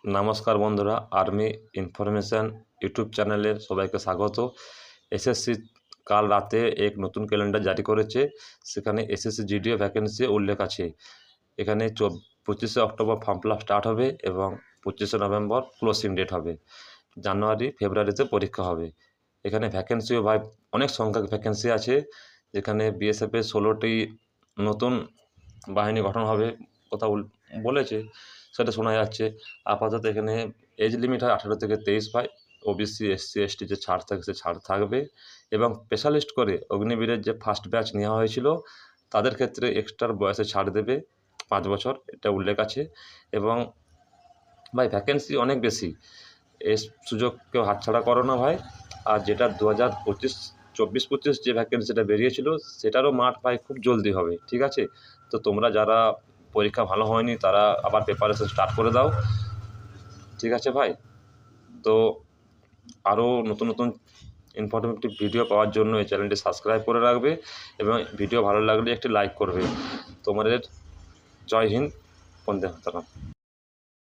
নমস্কার বন্ধুরা, army information YouTube চ্যানেলে সবাইকে স্বাগত। এসএসসি কাল রাতে এক নতুন ক্যালেন্ডার জারি করেছে। সেখানে এসএসসি জিডিও ভ্যাকেন্সি উল্লেখ আছে। এখানে 25শে October form fill up start হবে এবং 25শে নভেম্বর ক্লোজিং ডেট হবে। জানুয়ারি ফেব্রুয়ারিতে পরীক্ষা হবে। এখানে ভ্যাকেন্সিও ভাই অনেক সংখ্যক ভ্যাকেন্সি আছে। যেখানে বিএসএফের 16টি নতুন বাহিনী গঠন হবে কথা বলেছে, সেটা শোনা যাচ্ছে। আপাতত এখানে এজ লিমিট হয় 18 থেকে 23 ভাই। ওবিসি এসসি এসটি যে ছাড় থাকে সে ছাড় থাকবে এবং স্পেশালিস্ট করে অগ্নিবীরের যে ফার্স্ট ব্যাচ নেওয়া হয়েছিল তাদের ক্ষেত্রে এক্সট্রার বয়সে ছাড় দেবে 5 বছর, এটা উল্লেখ আছে। এবং ভাই ভ্যাকেন্সি অনেক বেশি, এই সুযোগ কেউ হাতছাড়া করো না ভাই। আর যেটা 2024-25 যে ভ্যাকেন্সিটা বেরিয়েছিল সেটারও মাঠ ভাই খুব জলদি হবে, ঠিক আছে? তো তোমরা যারা পরীক্ষা ভালো হয়নি তারা আবার প্রিপারেশন স্টার্ট করে দাও, ঠিক আছে ভাই? তো আরও নতুন নতুন ইনফরমেটিভ ভিডিও পাওয়ার জন্য এই চ্যানেলটি সাবস্ক্রাইব করে রাখবে এবং ভিডিও ভালো লাগলে একটি লাইক করবে। তোমাদের জয় হিন্দ, বন্দে মাতরম।